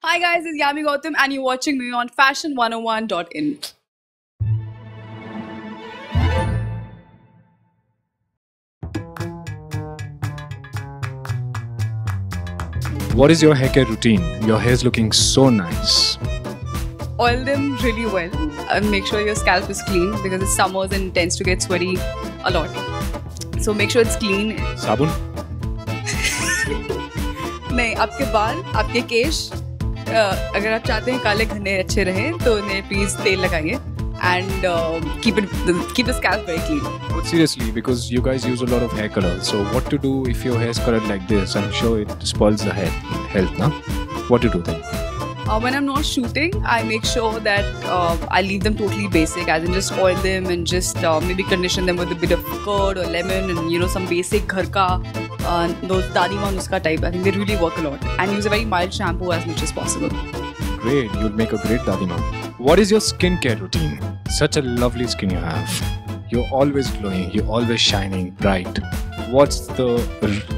Hi guys, it's Yami Gautam and you're watching me on fashion101.in. What is your hair care routine? Your hair is looking so nice. Oil them really well and make sure your scalp is clean because it's summers and it tends to get sweaty a lot. So make sure it's clean. Sabun? नहीं, आपके बाल, आपके केश अगर आप चाहते हैं काले घने अच्छे रहें तो उन्हें प्लीज तेल लगाइए and keep the scalp very clean. But seriously, because you guys use a lot of hair color, so what to do if your hair is colored like this? I'm sure it spoils the hair health, na? What to do then? When I'm not shooting, I make sure that I leave them totally basic, as in just oil them and just maybe condition them with a bit of curd or lemon and some basic ghar ka those dadi ma nuska type. I think they really work a lot, and use a very mild shampoo as much as possible. Great, you'll make a great dadima. What is your skincare routine? Such a lovely skin you have. You're always glowing, you're always shining bright. What's the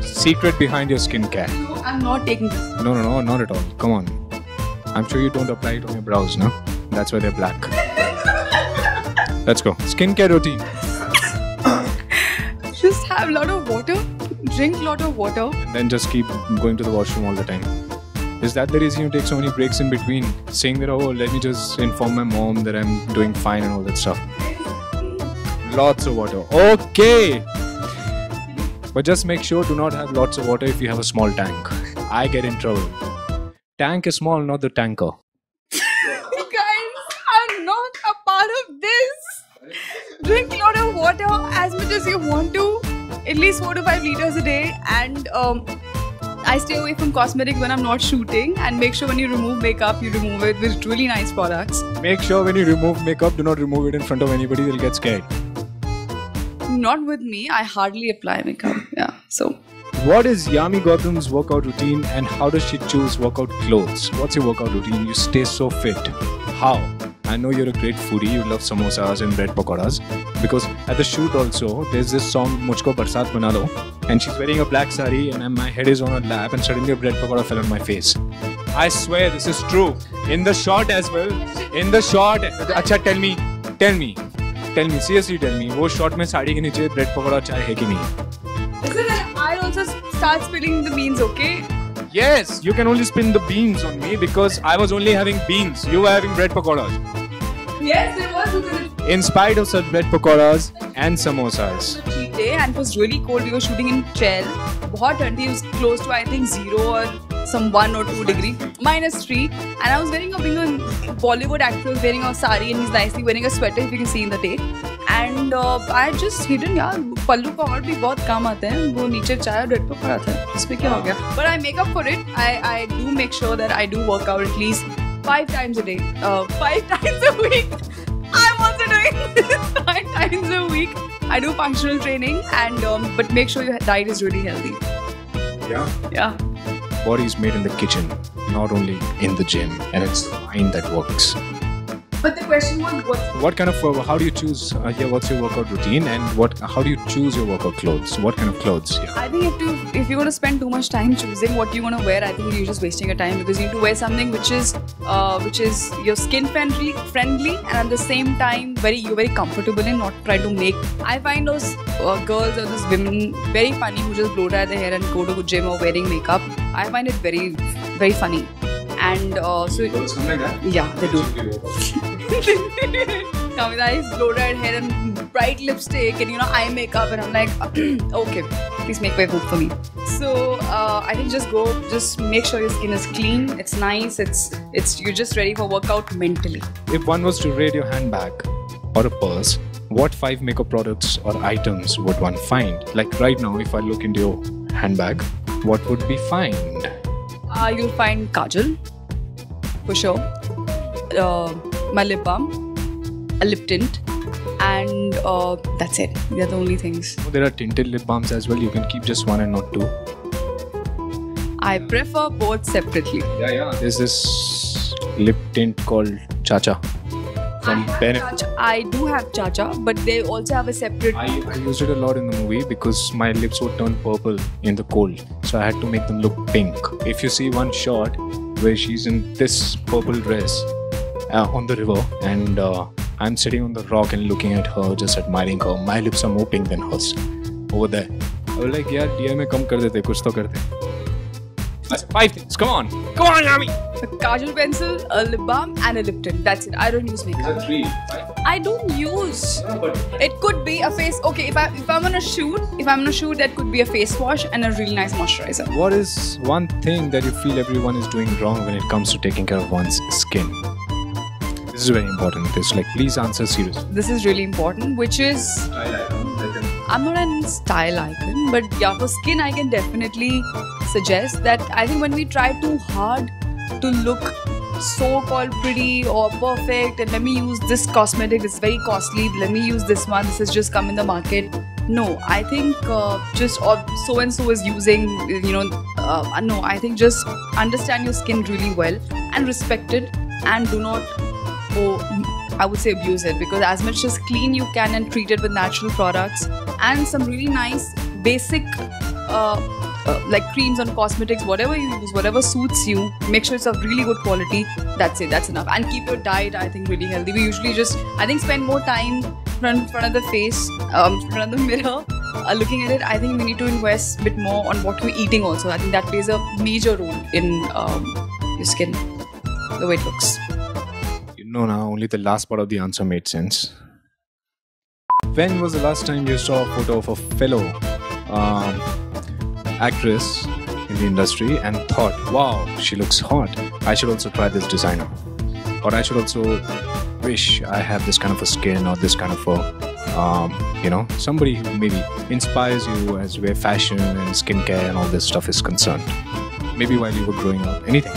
secret behind your skincare? No, I'm not taking this. No, not at all. Come on. I'm sure you don't apply it on your brows, no? That's why they're black. Let's go. Skincare routine. Just have a lot of water, drink a lot of water. And then just keep going to the washroom all the time. Is that the reason you take so many breaks in between? Saying that, oh, let me just inform my mom that I'm doing fine and all that stuff. Lots of water. Okay! But just make sure do not have lots of water if you have a small tank. I get in trouble. Tank is small, not the tanker. Guys, I'm not a part of this. Drink a lot of water as much as you want to. At least 4 to 5 liters a day. And I stay away from cosmetics when I'm not shooting. And make sure when you remove makeup, you remove it with really nice products. Make sure when you remove makeup, do not remove it in front of anybody. They'll get scared. Not with me. I hardly apply makeup. Yeah, so... What is Yami Gautam's workout routine and how does she choose workout clothes? What's your workout routine? You stay so fit. How? I know you're a great foodie. You love samosas and bread pakoras. Because at the shoot also, there's this song, Mujhko Barsat Bana Lo. And she's wearing a black sari and my head is on her lap and suddenly a bread pakora fell on my face. I swear this is true. In the shot as well. In the shot. Acha, tell me. Seriously tell me. वो shot में साड़ी के नीचे bread pakora चाय है कि नहीं? Listen, I also start spilling the beans, okay? Yes, you can only spin the beans on me because I was only having beans. You were having bread pakoras. Yes, there was. In spite of such bread pakoras and samosas. Cheat day and it was really cold. We were shooting in Chel. बहुत ठंडी. It was close to I think 0 or some 1 or 2 degree. -3. And I was being a Bollywood actor was wearing a sari and he's nicely wearing a sweater if you can see in the tape. And I just hidden यार पल्लू का और भी बहुत काम आते हैं वो नीचे चाय और ब्रेड पकड़ा था इसमें क्या हो गया but I make up for it I do make sure that I do work out at least 5 times a day 5 times a week I'm also doing this 5 times a week I do functional training and but make sure your diet is really healthy yeah Body is made in the kitchen not only in the gym and it's the mind that works. But the question was what kind of how do you choose what's your workout routine and how do you choose your workout clothes? What kind of clothes? I think if you're going to spend too much time choosing what you want to wear, I think you're just wasting your time because you need to wear something which is your skin friendly and at the same time you're very comfortable in, not try to make. I find those girls or those women very funny who just blow dry their hair and go to the gym or wearing makeup. I find it very very funny. And so girls come like that? Yeah, they do. Now with eyes, blow-dried hair and bright lipstick and eye makeup and I'm like, okay, please make way for me. So I think just make sure your skin is clean, it's nice, it's you're just ready for workout mentally. If one was to rate your handbag or a purse, what 5 makeup products or items would one find? Like right now, if I look into your handbag, what would we find? You'll find kajal, for sure, my lip balm, a lip tint, and that's it. They're the only things. There are tinted lip balms as well. You can keep just one and not 2. I prefer both separately. Yeah. There's this lip tint called Chacha. I do have Chacha, but they also have a separate... I used it a lot in the movie because my lips would turn purple in the cold. So I had to make them look pink. If you see one shot, where she's in this purple dress on the river, and I'm sitting on the rock and looking at her, just admiring her. My lips are more pink than hers over there. I was like, यार DI में कम कर देते, कुछ तो करते. I said 5 things. Come on, Yami. A kajal pencil, a lip balm, and a lip tint. That's it. I don't use makeup. 3. I don't use. It could be a face. Okay, if I'm on a shoot, that could be a face wash and a really nice moisturizer. What is one thing that you feel everyone is doing wrong when it comes to taking care of one's skin? This is very important. Please answer seriously. This is really important, which is I'm not a style icon, but yeah, for skin I can definitely suggest that I think when we try too hard to look so-called pretty or perfect, and let me use this cosmetic, it's very costly, let me use this one, this has just come in the market. No, I think just so-and-so is using, no, I think just understand your skin really well and respect it, and do not, I would say, abuse it, because as much as clean you can and treat it with natural products and some really nice basic like creams and cosmetics, whatever you use, whatever suits you, make sure it's of really good quality. That's it, that's enough. And keep your diet, I think, really healthy. We usually just, I think, spend more time in front of the face, in front of the mirror, looking at it. I think we need to invest a bit more on what we're eating also. I think that plays a major role in your skin, the way it looks. Now only the last part of the answer made sense. When was the last time you saw a photo of a fellow actress in the industry and thought, wow, she looks hot, I should also try this designer, or I should also wish I have this kind of a skin, or this kind of a somebody who maybe inspires you as where fashion and skincare and all this stuff is concerned, maybe while you were growing up? Anything?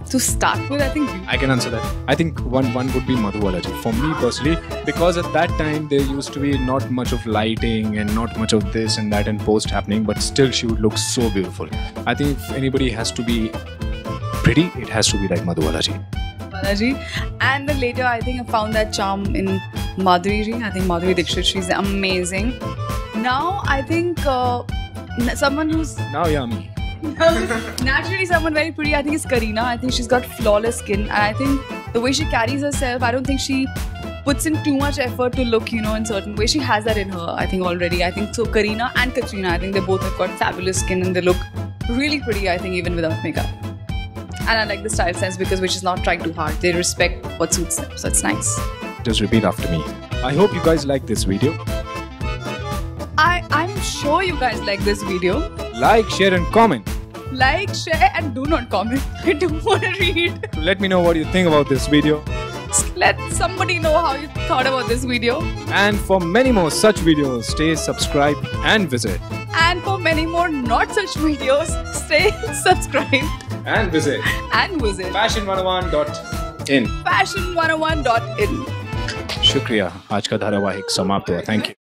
To start with, I think I can answer that. I think one would be Madhu Balaji. For me personally, because at that time there used to be not much of lighting and not much of this and that and post happening, but still she would look so beautiful. I think if anybody has to be pretty, it has to be like Madhu Balaji. And then later I think I found that charm in Madhuri ji. I think Madhuri Dixit, she's amazing. Now I think someone who's now Yami. Naturally someone very pretty, I think, is Kareena. I think she's got flawless skin, and I think the way she carries herself, I don't think she puts in too much effort to look, in certain way. She has that in her, I think, already. I think so. Kareena and Katrina, I think they both have got fabulous skin and they look really pretty, I think, even without makeup. And I like the style sense because we're just not trying too hard. They respect what suits them, so it's nice. Just repeat after me. I hope you guys like this video. I'm sure you guys like this video. Like, share and comment. Like, share and do not comment. I don't want to read. Let me know what you think about this video. Let somebody know how you thought about this video. And for many more such videos, stay subscribed and visit. And for many more not such videos, stay subscribed. And visit. Fashion101.in. Fashion101.in. शुक्रिया. आज का धारावाहिक समाप्त हुआ. Thank you.